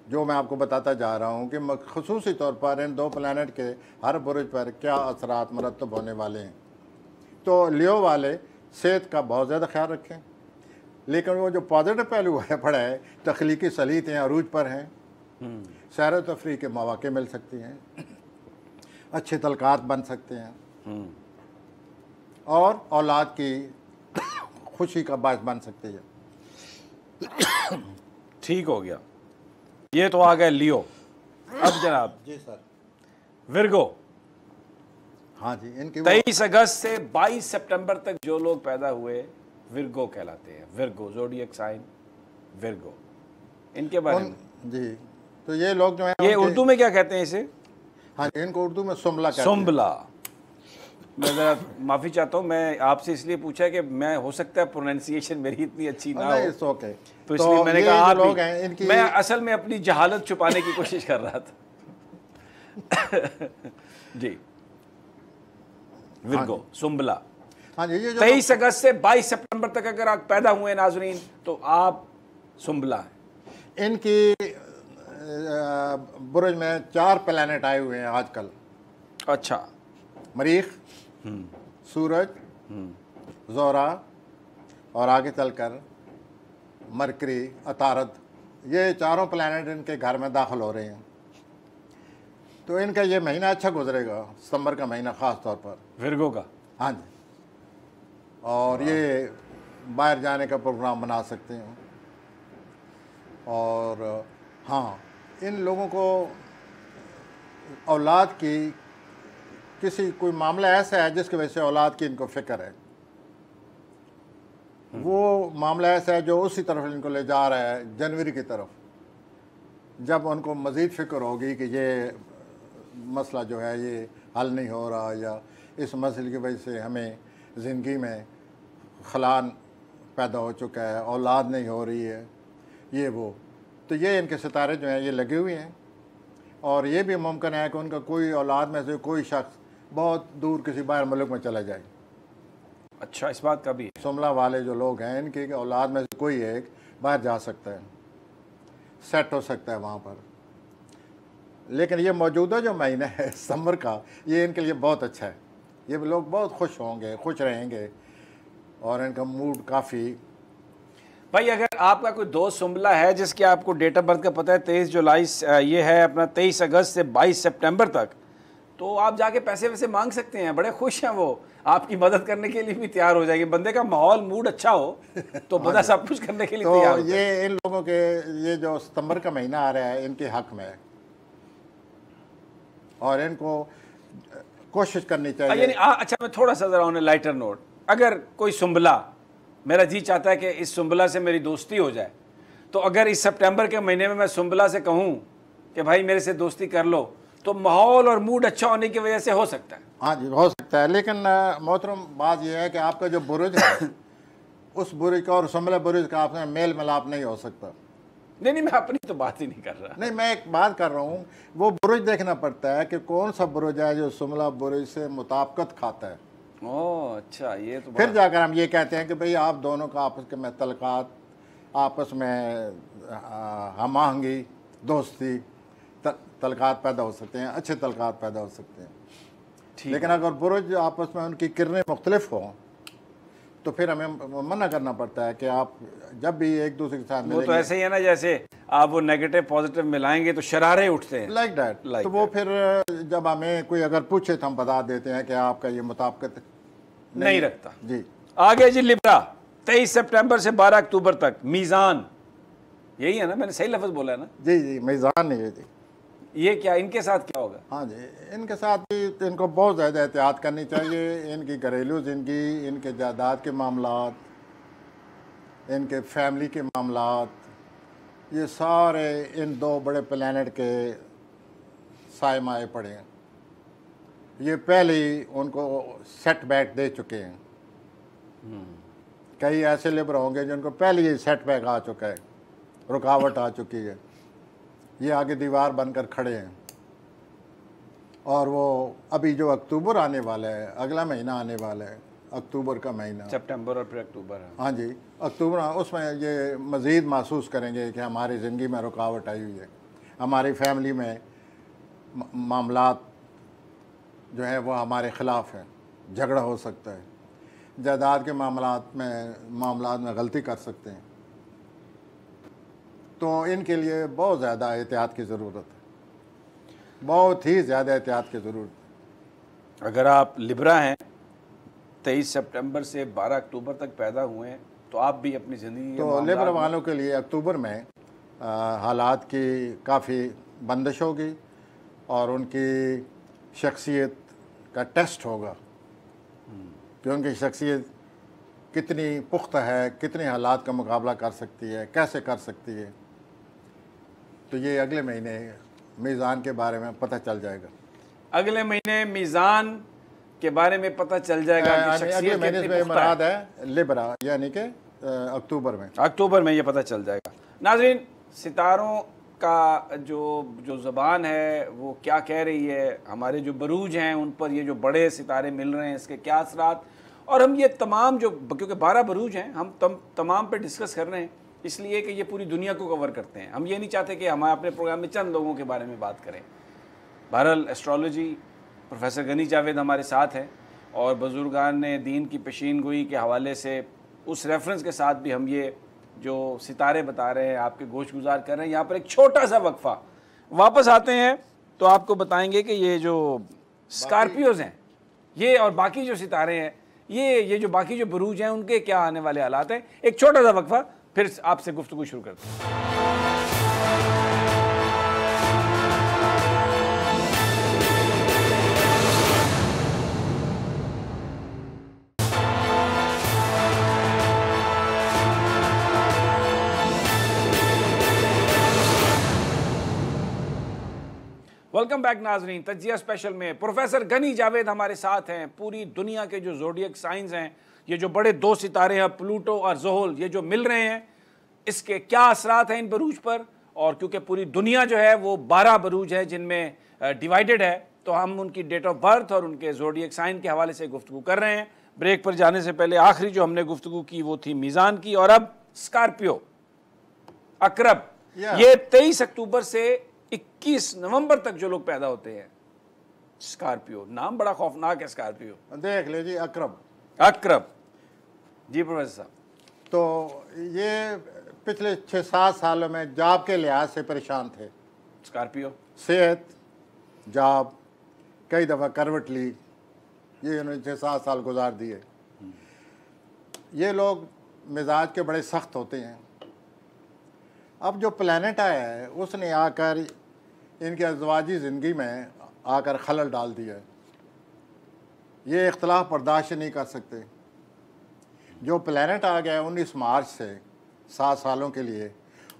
जो मैं आपको बताता जा रहा हूँ कि ख़ुसूसी तौर पर इन दो प्लैनेट के हर बुरुज पर क्या असरात मरतब होने वाले हैं। तो लियो वाले सेहत का बहुत ज़्यादा ख्याल रखें, लेकिन वो जो पॉजिटिव पहलू है पड़ा है, तख्लीकी सलीतें अरूज पर हैं, सैर तफरी के मौके मिल सकती हैं, अच्छे तलकात बन सकते हैं और औलाद की खुशी का बायस बन सकती है। ठीक हो गया, ये तो आ गया लियो। अब जनाब जी सर। विर्गो, हाँ जी, इनकी 23 अगस्त से 22 सितंबर तक जो लोग पैदा हुए विर्गो कहलाते हैं। विर्गो ज़ोडिएक साइन विर्गो, इनके बारे में जी, तो ये लोग जो हैं ये उर्दू में क्या कहते हैं इसे? हाँ, इनको उर्दू में सुम्बला कहते हैं। सुम्बला। मैं ज़रा माफ़ी चाहता हूँ, मैं आपसे इसलिए पूछा कि मैं हो सकता है प्रोनाउंसिएशन मेरी इतनी अच्छी ना हो, ओके। तो इसलिए मैंने कहा आप लोग ही। हैं इनकी, मैं असल में अपनी जहालत छुपाने की कोशिश कर रहा था। जी, विर्गो सुम्बला। हाँ जी, ये जो 23 अगस्त से 22 सितंबर तक अगर आप पैदा हुए नाजरीन तो आप सुम्बला हैं। इनकी बुरुज में 4 प्लैनेट आए हुए हैं आजकल। अच्छा। मरीख, सूरज, ज़ोरा और आगे चलकर मरकरी, अतारद, ये चारों प्लैनेट इनके घर में दाखिल हो रहे हैं। तो इनका ये महीना अच्छा गुजरेगा, सितंबर का महीना ख़ास तौर पर विर्गो का। हाँ जी, और ये बाहर जाने का प्रोग्राम बना सकते हैं। और हाँ, इन लोगों को औलाद की किसी कोई मामला ऐसा है जिसकी वजह से औलाद की इनको फ़िक्र है, वो मामला ऐसा है जो उसी तरफ इनको ले जा रहा है, जनवरी की तरफ, जब उनको मज़ीद फ़िक्र होगी कि ये मसला जो है ये हल नहीं हो रहा, या इस मसले की वजह से हमें ज़िंदगी में खलान पैदा हो चुका है, औलाद नहीं हो रही है, ये वो। तो ये इनके सितारे जो हैं ये लगे हुए हैं, और ये भी मुमकिन है कि उनका कोई औलाद में से कोई शख्स बहुत दूर किसी बाहर मुल्क में चला जाए। अच्छा, इस बात का भी है। सुमला वाले जो लोग हैं इनकी औलाद में से कोई एक बाहर जा सकता है, सेट हो सकता है वहाँ पर। लेकिन ये मौजूदा जो महीना है सितंबर का, ये इनके लिए बहुत अच्छा है। ये लोग बहुत खुश होंगे, खुश रहेंगे, और इनका मूड काफ़ी। भाई अगर आपका कोई दोस्त सुम्बला है जिसकी आपको डेट ऑफ बर्थ का पता है 23 जुलाई, ये है अपना 23 अगस्त से 22 सितंबर तक, तो आप जाके पैसे वैसे मांग सकते हैं। बड़े खुश हैं वो, आपकी मदद करने के लिए भी तैयार हो जाएंगे। बंदे का माहौल मूड अच्छा हो तो बंदा सब कुछ करने के लिए तैयार तो ये इन लोगों के ये जो सितंबर का महीना आ रहा है इनके हक में है, और इनको कोशिश करनी चाहिए। अच्छा, मैं थोड़ा सा जरा ऑन लाइटर नोट, अगर कोई सुम्बला, मेरा जी चाहता है कि इस सुम्बला से मेरी दोस्ती हो जाए, तो अगर इस सितंबर के महीने में मैं सुम्बला से कहूँ कि भाई मेरे से दोस्ती कर लो, तो माहौल और मूड अच्छा होने की वजह से हो सकता है। हाँ जी, हो सकता है, लेकिन मोहतरम बात यह है कि आपका जो बुरुज है उस बुरुज का और सुम्बला बुरुज का आपने मेल मिलाप नहीं हो सकता। नहीं, मैं अपनी तो बात ही नहीं कर रहा। नहीं, मैं एक बात कर रहा हूँ, वो बुरुज देखना पड़ता है कि कौन सा बुरुज है जो सुम्बला बुरुज से मुताबिकत खाता है। ओह अच्छा, ये तो फिर जाकर हम ये कहते हैं कि भाई आप दोनों का आपस के में तलकात, आपस में हम-आहंगी, दोस्ती, तलकात पैदा हो सकते हैं, अच्छे तलकात पैदा हो सकते हैं। लेकिन अगर बुरुज आपस में उनकी किरणें मुख्तलिफ हों तो फिर हमें मना करना पड़ता है कि आप जब भी एक दूसरे के साथ मिलेंगे, वो तो ऐसे ही है ना, जैसे आप वो नेगेटिव पॉजिटिव मिलाएंगे तो शरारे उठते हैं, लाइक दैट। तो वो फिर जब हमें कोई अगर पूछे तो हम बता देते हैं कि आपका ये मुताबिकत नहीं रखता। जी, आगे जी लिब्रा, 23 सितंबर से 12 अक्टूबर तक। मीज़ान, यही है ना, मैंने सही लफ्ज़ बोला है ना? जी जी, मीज़ान नहीं है जी। ये क्या, इनके साथ क्या होगा? हाँ जी, इनके साथ भी इनको बहुत ज़्यादा एहतियात करनी चाहिए। इनकी घरेलू ज़िंदगी, इनके जायदाद के मामलात, इनके फैमिली के मामलात, ये सारे इन दो बड़े प्लैनेट के साए माए पड़े हैं। ये पहले ही उनको सेटबैक दे चुके हैं। कई ऐसे लेबर होंगे जिनको पहले ही सेटबैक आ चुका है, रुकावट आ चुकी है, ये आगे दीवार बनकर खड़े हैं। और वो अभी जो अक्टूबर आने वाला है, अगला महीना आने वाला है, अक्टूबर का महीना, सितंबर और फिर अक्टूबर है। हाँ जी, अक्टूबर, उसमें ये मज़ीद महसूस करेंगे कि हमारी ज़िंदगी में रुकावट आई हुई है। हमारी फैमिली में मामलात जो है वो हमारे ख़िलाफ़ हैं, झगड़ा हो सकता है, जायदाद के मामलात में गलती कर सकते हैं। तो इनके लिए बहुत ज़्यादा एहतियात की ज़रूरत है, बहुत ही ज़्यादा एहतियात की ज़रूरत है। अगर आप लिब्रा हैं, 23 सितंबर से 12 अक्टूबर तक पैदा हुए हैं, तो आप भी अपनी ज़िंदगी तो लिब्रा वालों के लिए अक्टूबर में हालात की काफ़ी बंदिश होगी और उनकी शख्सियत का टेस्ट होगा कि उनकी शख्सियत कितनी पुख्ता है, कितने हालात का मुकाबला कर सकती है, कैसे कर सकती है। तो ये अगले महीने मीज़ान के बारे में पता चल जाएगा। अगले महीने मीज़ान के बारे में पता चल जाएगा कि अगले शख्सियत महीने कितनी में पुख्ता मुराद है लिब्रा, यानी कि अक्टूबर में ये पता चल जाएगा। नाज़रीन, सितारों का जो ज़बान है वो क्या कह रही है, हमारे जो बरूज हैं उन पर ये जो बड़े सितारे मिल रहे हैं इसके क्या असरात, और हम ये तमाम जो, क्योंकि 12 बरूज हैं, हम तमाम पे डिस्कस कर रहे हैं इसलिए कि ये पूरी दुनिया को कवर करते हैं। हम ये नहीं चाहते कि हम अपने प्रोग्राम में चंद लोगों के बारे में बात करें। बहरहाल एस्ट्रोलॉजी प्रोफेसर गनी जावेद हमारे साथ हैं और बुजुर्गान ने दीन की पेशीन गोई के हवाले से उस रेफरेंस के साथ भी हम ये जो सितारे बता रहे हैं आपके गोश गुजार कर रहे हैं। यहाँ पर एक छोटा सा वक्फा, वापस आते हैं तो आपको बताएंगे कि ये जो स्कॉर्पियोज हैं ये और बाकी जो सितारे हैं ये जो बाकी जो बुरूज हैं उनके क्या आने वाले हालात हैं। एक छोटा सा वक्फा, फिर आपसे गुफ्तगू शुरू करते हैं। वेलकम बैक नाजरीन, तज्जिया स्पेशल में प्रोफेसर गनी जावेद हमारे साथ हैं। पूरी दुनिया के जो ज़ोडियक साइंस हैं, ये जो बड़े दो सितारे हैं प्लूटो और ज़ोहल, ये जो मिल रहे हैं इसके क्या असरात हैं इन बरूज पर, और क्योंकि पूरी दुनिया जो है वो 12 बरूज है जिनमें डिवाइडेड है, तो हम उनकी डेट ऑफ बर्थ और उनके ज़ोडियक साइन के हवाले से गुफ्तगू कर रहे हैं। ब्रेक पर जाने से पहले आखिरी जो हमने गुफ्तगू की वो थी मीज़ान की, और अब स्कॉर्पियो, अकरब। ये 23 अक्टूबर से 21 नवंबर तक जो लोग पैदा होते हैं, स्कॉर्पियो, नाम बड़ा खौफनाक है स्कॉर्पियो। देख लीजिए अकरब जी प्रोफेसर साहब। तो ये पिछले 6-7 सालों में जॉब के लिहाज से परेशान थे स्कॉर्पियो। सेहत, जॉब, कई दफ़ा करवट ली, ये उन्होंने 6-7 साल गुजार दिए। ये लोग मिजाज के बड़े सख्त होते हैं। अब जो प्लैनेट आया है उसने आकर इनके अज़वाजी ज़िंदगी में आकर खलल डाल दिया है। ये इख्तलाफ बर्दाश्त नहीं कर सकते। जो प्लैनेट आ गया 19 मार्च से 7 सालों के लिए,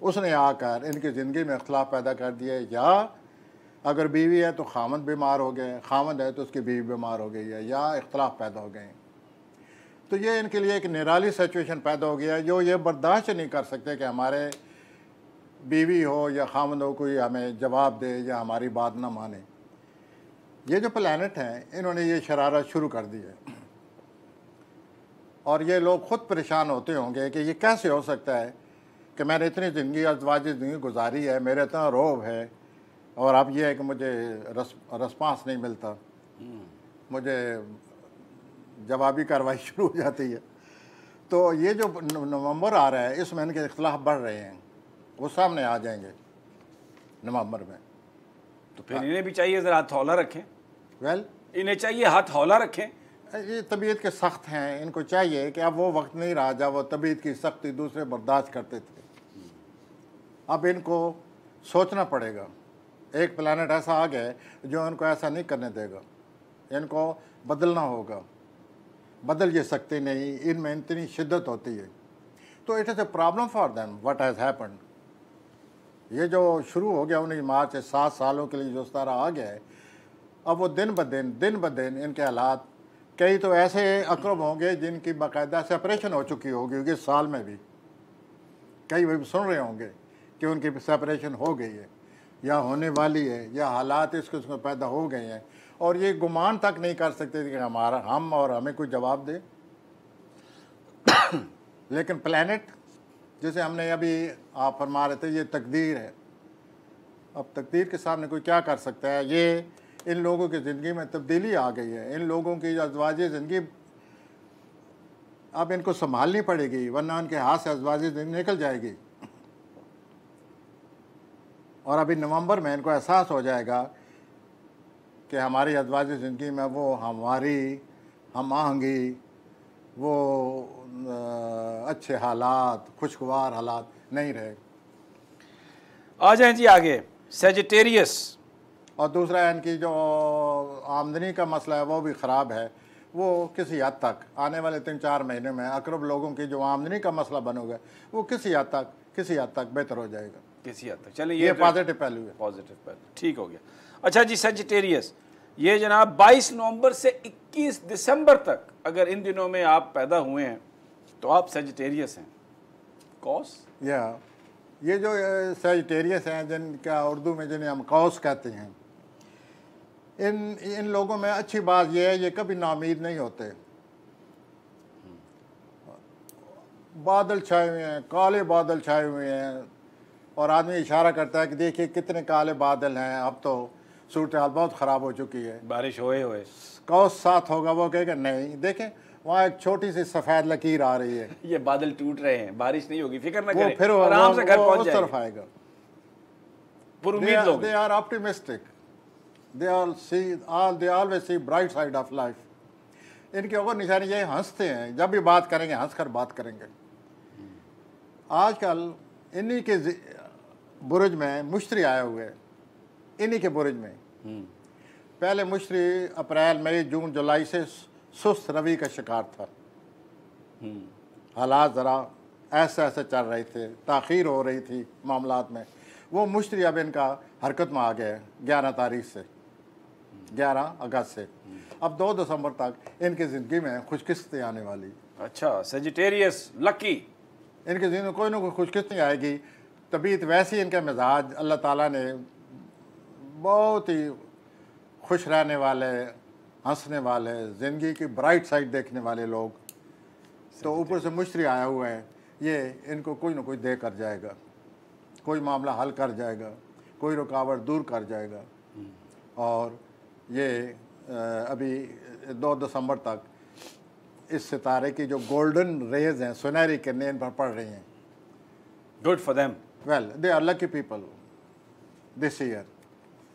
उसने आकर इनकी ज़िंदगी में इख्तलाफ पैदा कर दिया है। या अगर बीवी है तो खामद बीमार हो गए, खामद है तो उसकी बीवी बीमार हो गई है, या इख्तलाफ पैदा हो गए। तो ये इनके लिए एक निराली सिचुएशन पैदा हो गया है, जो ये बर्दाश्त नहीं कर सकते कि हमारे बीवी हो या खामद हो कोई हमें जवाब दे या हमारी बात ना माने। ये जो प्लैनेट हैं इन्होंने ये शरारत शुरू कर दी है, और ये लोग ख़ुद परेशान होते होंगे कि ये कैसे हो सकता है कि मैंने इतनी ज़िंदगी अज़वाजी ज़िंदगी गुजारी है, मेरे इतना रोब है, और अब ये है कि मुझे रिस्पांस नहीं मिलता, मुझे जवाबी कार्रवाई शुरू हो जाती है। तो ये जो नवंबर आ रहा है इसमें इनके इख्तलाफ बढ़ रहे हैं, वो सामने आ जाएंगे नवंबर में। तो फिर इन्हें भी चाहिए ज़रा हाथ हौला रखें। इन्हें चाहिए हाथ हौला रखें। ये तबीयत के सख्त हैं, इनको चाहिए कि अब वो वक्त नहीं रहा जब वो तबीयत की सख्ती दूसरे बर्दाश्त करते थे। अब इनको सोचना पड़ेगा। एक प्लैनेट ऐसा आ गया है जो इनको ऐसा नहीं करने देगा, इनको बदलना होगा। बदल ये सकते नहीं, इनमें इतनी शिद्दत होती है। तो it is a problem for them what has happened. ये जो शुरू हो गया 19 मार्च से 7 सालों के लिए जो सारा आ गया है, अब वो दिन ब दिन इनके हालात, कई तो ऐसे अकरब होंगे जिनकी बाकायदा सेपरेशन हो चुकी होगी इस साल में भी। कई भी सुन रहे होंगे कि उनकी सेपरेशन हो गई है या होने वाली है, या हालात इस किस्म पैदा हो गए हैं, और ये गुमान तक नहीं कर सकते कि हम और हमें कोई जवाब दे। लेकिन प्लैनेट, जैसे हमने अभी आप फरमा रहे थे, ये तकदीर है, अब तकदीर के सामने कोई क्या कर सकता है। ये इन लोगों की ज़िंदगी में तब्दीली आ गई है। इन लोगों की अज़वाजी ज़िंदगी अब इनको संभालनी पड़ेगी, वरना उनके हाथ से अज़वाजी ज़िंदगी निकल जाएगी। और अभी नवंबर में इनको एहसास हो जाएगा कि हमारी अज़वाजी ज़िंदगी में वो हमारी हम आहंगी, वो अच्छे हालात, खुशगवार हालात नहीं रहे। आ जाएं जी आगे, सेजिटेरियस। और दूसरा इनकी जो आमदनी का मसला है वो भी ख़राब है। वो किसी हद तक आने वाले 3-4 महीने में अकरब लोगों की जो आमदनी का मसला बनोगा वो किसी हद तक बेहतर हो जाएगा। किसी हद तक, चलिए ये पॉजिटिव पहलू है। पॉजिटिव पहलू, ठीक हो गया। अच्छा जी, सेजिटेरियस, ये जनाब 22 नवंबर से 21 दिसंबर तक अगर इन दिनों में आप पैदा हुए हैं तो आप सेजिटेरियस हैं। कॉस या ये जो सेजिटेरियस हैं, जिनका उर्दू में जिन्हें हम कौस कहते हैं, इन लोगों में अच्छी बात यह है, ये कभी नाउम्मीद नहीं होते। बादल छाए हुए हैं, काले बादल छाए हुए हैं, और आदमी इशारा करता है कि देखिए कितने काले बादल हैं, अब तो सूरत हाल बहुत ख़राब हो चुकी है, बारिश होए होए। कौस साथ होगा, वो कहेगा नहीं, देखें वहाँ एक छोटी सी सफ़ेद लकीर आ रही है, ये बादल टूट रहे हैं, बारिश नहीं होगी, फिक्र ना वो करें, फिर आराम से घर पहुंच उस जाएंगे। तरफ आएगा। पुरुमीद लोग They are optimistic. They always see bright side of life. इनकी और निशानी ये हंसते हैं, जब भी बात करेंगे हंसकर बात करेंगे। आजकल इन्हीं के बुरुज में मुश्तरी आए हुए हैं, इन्हीं के बुरुज में। पहले मुश्तरी अप्रैल मई जून जुलाई से सुस्त रवि का शिकार था। हालात ज़रा ऐसे चल रहे थे, ताख़ीर हो रही थी मामलात में। वो मुश्तरी अब इनका हरकत में आ गया है 11 तारीख से, 11 अगस्त से। अब 2 दिसंबर तक इनकी ज़िंदगी में खुशकिस्मती आने वाली। अच्छा, सेजिटेरियस लकी, इनकी ज़िंदगी में कोई ना कोई खुशकिस्मती आएगी। तबीयत वैसी, इनका मिजाज अल्लाह ताला ने बहुत ही खुश रहने वाले, हंसने वाले, ज़िंदगी की ब्राइट साइड देखने वाले लोग। तो ऊपर से मुश्तरी आया हुआ है, ये इनको कोई ना कोई दे कर जाएगा, कोई मामला हल कर जाएगा, कोई रुकावट दूर कर जाएगा। और ये अभी 2 दिसंबर तक इस सितारे की जो गोल्डन रेज हैं, सुनहरी किरणें इन पर पड़ रही हैं। Good for them. Well, they are lucky people this year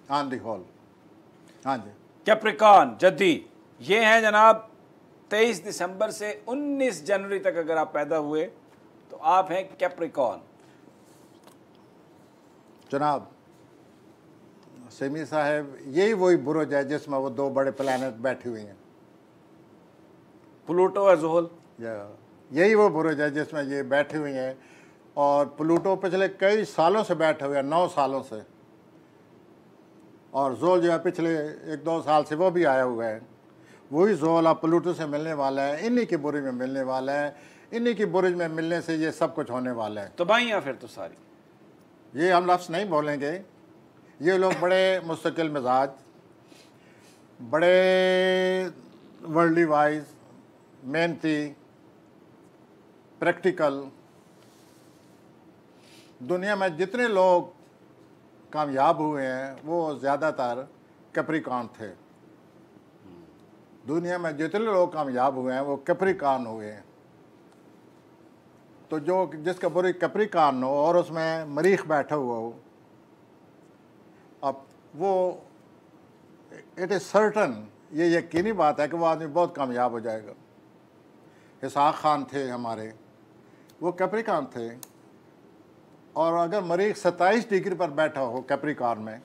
on the whole. हाँ जी। कैप्रिकॉर्न जद्दी, ये हैं जनाब 23 दिसंबर से 19 जनवरी तक अगर आप पैदा हुए तो आप हैं कैप्रिकॉर्न। जनाब सेमी साहब, यही वही बुरुज है जिसमें वो 2 बड़े प्लैनेट बैठे हुए हैं, प्लूटो और ज़ुहल। यही वो बुरुज है जिसमें ये बैठे हुए हैं। और प्लूटो पिछले कई सालों से बैठे हुए हैं, 9 सालों से। और ज़ोल जो है पिछले 1-2 साल से वो भी आया हुआ है। वही ज़ोल अब प्लूटो से मिलने वाला है, इन्हीं के बुरुज में मिलने वाला है। इन्हीं की बुरुज में मिलने से ये सब कुछ होने वाला है। तबाहियाँ फिर तो सारी, ये हम लफ्ज़ नहीं बोलेंगे। ये लोग बड़े मुस्तकिल मिजाज, बड़े वर्ल्डली वाइज, मेहनती, प्रैक्टिकल। दुनिया में जितने लोग कामयाब हुए हैं वो ज़्यादातर कैप्रिकॉर्न थे। दुनिया में जितने लोग कामयाब हुए हैं वो कैप्रिकॉर्न हुए हैं। तो जो जिसका बुरी कैप्रिकॉर्न हो और उसमें मरीख बैठा हुआ हो, अब वो इट इज़ सर्टन, ये यकीनी बात है कि वो आदमी बहुत कामयाब हो जाएगा। इसहाक खान थे हमारे, वो कैप्रिकॉर्न थे। और अगर मरीख 27 डिग्री पर बैठा हो कैप्रिकॉर्न में,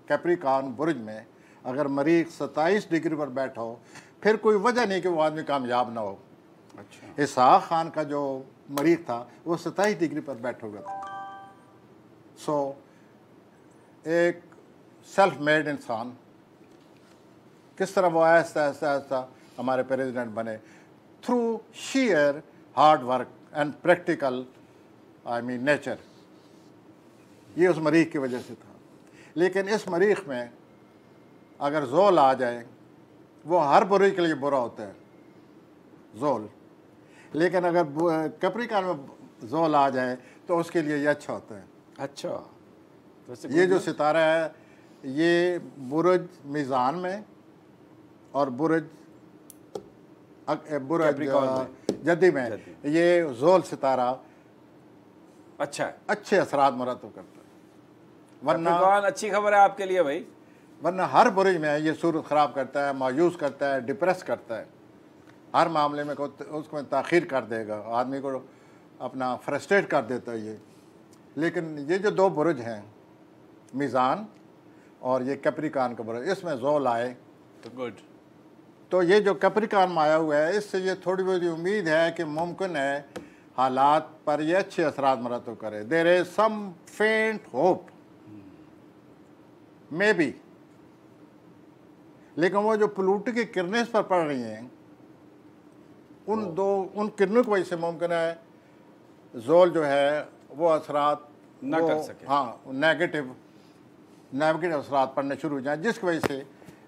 कैप्रिकॉर्न बुर्ज में अगर मरीख 27 डिग्री पर बैठा हो, फिर कोई वजह नहीं कि वो आदमी कामयाब ना हो। अच्छा, इसहाक खान का जो मरीख था वो 27 डिग्री पर बैठा हुआ था। सो एक सेल्फ मेड इंसान किस तरह वो ऐसा हमारे प्रेसिडेंट बने, through shear hard work and practical nature. ये उस मरीख की वजह से था। लेकिन इस मरीख में अगर जोल आ जाए, वो हर बुरे के लिए बुरा होता है जोल, लेकिन अगर कैप्रिकॉर्न में जोल आ जाए तो उसके लिए ये अच्छा होता है। अच्छा, ये जो सितारा है ये बुर्ज मीज़ान में और बुर्ज जद्दी में ये जोल सितारा अच्छा है, अच्छे असरात मुरतब करता है। वरना अच्छी खबर है आपके लिए भाई, वरना हर बुर्ज में ये सूरत ख़राब करता है, मायूस करता है, डिप्रेस करता है, हर मामले में उसको ताख़ीर कर देगा, आदमी को अपना फ्रस्ट्रेट कर देता है ये। लेकिन ये जो दो बुर्ज हैं मीज़ान और ये कैप्रिकॉर्न का बुर्ज, इसमें ज़ोल आए तो गुड। तो ये जो कैप्रिकॉर्न में आया हुआ है इससे ये थोड़ी बहुत उम्मीद है कि मुमकिन है हालात पर ये अच्छे असरात मरतब करे। देयर इज सम फेंट होप मे बी। लेकिन वो जो प्लूटो की किरणें इस पर पड़ रही हैं उन किरणों की वजह से मुमकिन है जोल जो है वो असरात ना कर सके, हाँ नेगेटिव असरात पड़ने शुरू हो जाए, जिसकी वजह से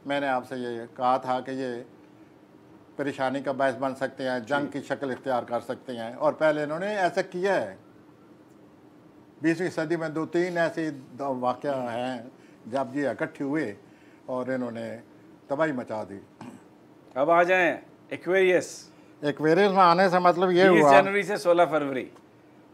मैंने आपसे ये कहा था कि ये परेशानी का बायस बन सकते हैं, जंग की शक्ल इख्तियार कर सकते हैं। और पहले इन्होंने ऐसा किया है। 20वीं सदी में 2-3 ऐसे वाक़या हैं जब ये इकट्ठे हुए और इन्होंने तबाही मचा दी। अब आ जाएं एक्वेरियस में आने से मतलब ये 20 हुआ जनवरी से 16 फरवरी।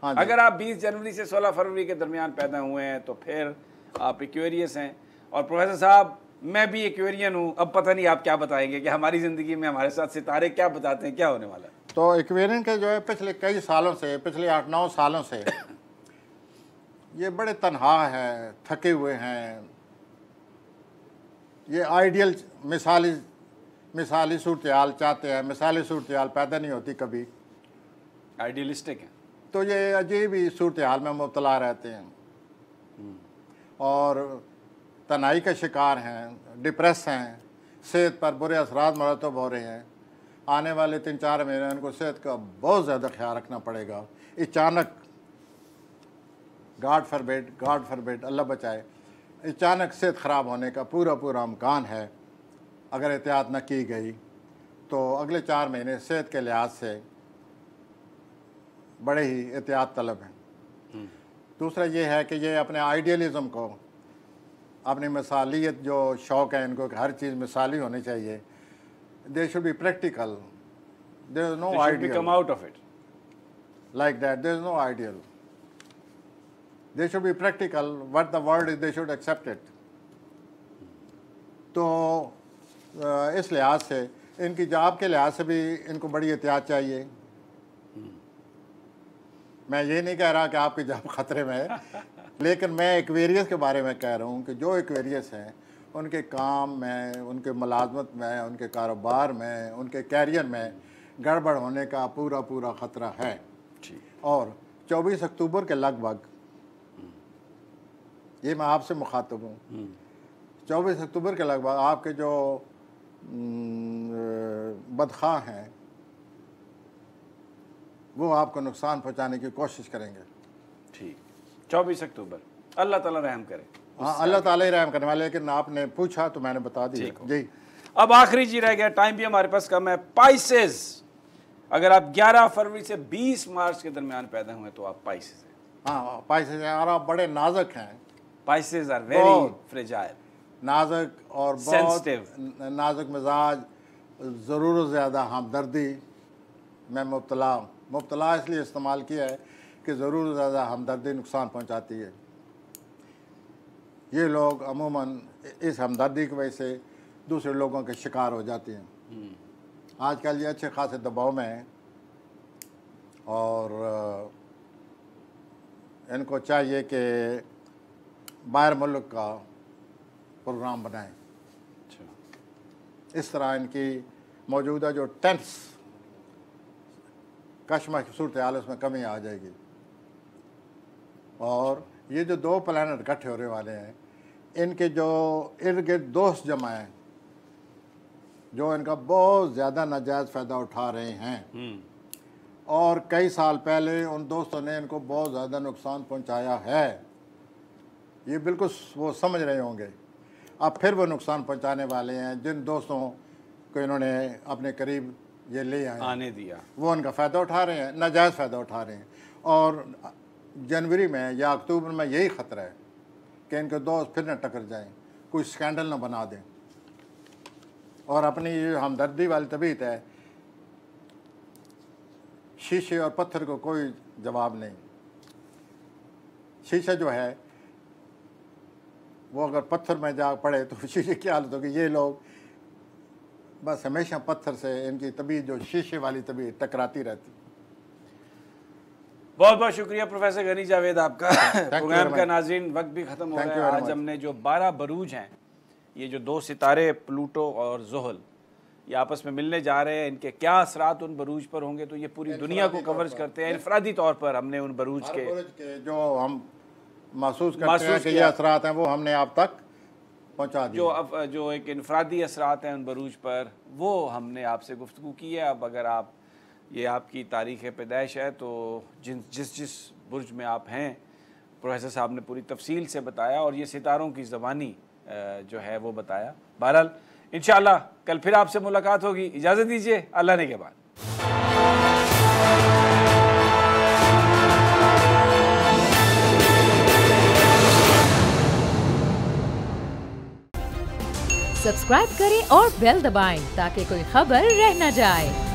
हाँ, अगर आप 20 जनवरी से 16 फरवरी के दरमियान पैदा हुए हैं तो फिर आप एक्वेरियस हैं। और प्रोफेसर साहब मैं भी एक्वेरियन हूँ। अब पता नहीं आप क्या बताएंगे कि हमारी ज़िंदगी में हमारे साथ सितारे क्या बताते हैं, क्या होने वाला है। तो एक्वेरियन के जो है पिछले कई सालों से, पिछले 8-9 सालों से ये बड़े तन्हा हैं, थके हुए हैं। ये आइडियल मिसाली सूरत-ए-हाल चाहते हैं, मिसाली सूरत-ए-हाल पैदा नहीं होती कभी, आइडियलिस्टिक है। तो ये अजीब ही सूरत-ए-हाल में मुब्तला रहते हैं और तनाई का शिकार हैं, डिप्रेस हैं, सेहत पर बुरे असरात मरतब हो रहे हैं। आने वाले 3-4 महीने उनको सेहत का बहुत ज़्यादा ख्याल रखना पड़ेगा। अचानक गॉड फॉरबिड अल्लाह बचाए, अचानक सेहत ख़राब होने का पूरा इम्कान है। अगर एहतियात न की गई तो अगले 4 महीने सेहत के लिहाज से बड़े ही एहतियात तलब हैं। दूसरा ये है कि ये अपने आइडियलिज़म को, अपनी मिसालियत जो शौक़ है इनको, हर चीज़ मिसाली होनी चाहिए। They should be practical, there is no ideal come out of it like that, there is no ideal, they should be practical, what the world is they should accept it. तो इस लिहाज से इनकी जॉब के लिहाज से भी इनको बड़ी एहतियात चाहिए। मैं ये नहीं कह रहा कि आपकी जॉब ख़तरे में है, लेकिन मैं एक्वेरियस के बारे में कह रहा हूँ कि जो एक्वेरियस हैं उनके काम में, उनके मुलाजमत में, उनके कारोबार में, उनके कैरियर में गड़बड़ होने का पूरा ख़तरा है। और 24 अक्टूबर के लगभग, ये मैं आपसे मुखातब हूँ, 24 अक्टूबर के लगभग आपके जो बदख़्वाह हैं वो आपको नुकसान पहुँचाने की कोशिश करेंगे। ठीक, 24 अक्टूबर, अल्लाह ताला रहम करे। हाँ, अल्लाह ताला ही रहम करने वाले। लेकिन आपने पूछा तो मैंने बता दिया जी। अब आखिरी जी रह गया, टाइम भी हमारे पास कम है। पाइसेस, अगर आप 11 फरवरी से 20 मार्च के दरमियान पैदा हुए तो आप पाइसेस हैं। हाँ, पाइसेस हैं और आप बड़े नाजुक हैं। पाइसेस आर वेरी फ्रेजाइल, नाजुक और बहुत नाजुक मिजाज, ज़रूर ज़्यादा हमदर्दी में मुब्तला इसलिए इस्तेमाल किया है कि ज़रूर ज़्यादा हमदर्दी नुकसान पहुंचाती है। ये लोग अमूमन इस हमदर्दी की वजह से दूसरे लोगों के शिकार हो जाते हैं। आजकल ये अच्छे खासे दबाव में हैं और इनको चाहिए कि बाहर मुल्क का प्रोग्राम बनाएं। इस तरह इनकी मौजूदा जो टेंस कशमकश की सूरत हाल उसमें कमी आ जाएगी। और ये जो 2 प्लैनेट इकट्ठे होने वाले हैं, इनके जो इर्द गिर्द दोस्त जमा हैं जो इनका बहुत ज़्यादा नाजायज़ फ़ायदा उठा रहे हैं और कई साल पहले उन दोस्तों ने इनको बहुत ज़्यादा नुकसान पहुंचाया है। ये बिल्कुल वो समझ रहे होंगे। अब फिर वो नुकसान पहुंचाने वाले हैं जिन दोस्तों को इन्होंने अपने करीब ये ले आने दिया, वो उनका फ़ायदा उठा रहे हैं, नाजायज़ फ़ायदा उठा रहे हैं। और जनवरी में या अक्टूबर में यही ख़तरा है कि इनके दोस्त फिर न टकर जाएं, कोई स्कैंडल न बना दें। और अपनी ये हमदर्दी वाली तबीयत है, शीशे और पत्थर को कोई जवाब नहीं। शीशा जो है वो अगर पत्थर में जा पड़े तो शीशे की हालत होगी। ये लोग बस हमेशा पत्थर से, इनकी तबीयत जो शीशे वाली तबीयत टकराती रहती। बहुत बहुत शुक्रिया प्रोफेसर गनी जावेद आपका। प्रोग्राम का नाज़रीन वक्त भी ख़त्म हो रहा है। आज हमने जो 12 बरूज हैं, ये जो 2 सितारे प्लूटो और ज़ुहल, ये आपस में मिलने जा रहे हैं, इनके क्या असरात उन बरूज पर होंगे, तो ये पूरी दुनिया को कवरेज करते हैं। इनफरादी तौर पर हमने उन बरूज के जो हम महसूस करते हैं कि ये असरात हैं, वो हमने आप तक पहुंचा दिए। जो एक इनफरादी असरात हैं उन बरूज पर, वो हमने आपसे गुफ्तगू की है। अब अगर आप, ये आपकी तारीख़ पैदाइश है, तो जिस बुर्ज में आप हैं, प्रोफेसर साहब ने पूरी तफसील से बताया और ये सितारों की ज़बानी जो है वो बताया। बहरहाल इंशाअल्लाह कल फिर आपसे मुलाकात होगी। इजाज़त दीजिए, अल्लाह ने के बाद। सब्सक्राइब करें और बेल दबाएं ताकि कोई खबर रह न जाए।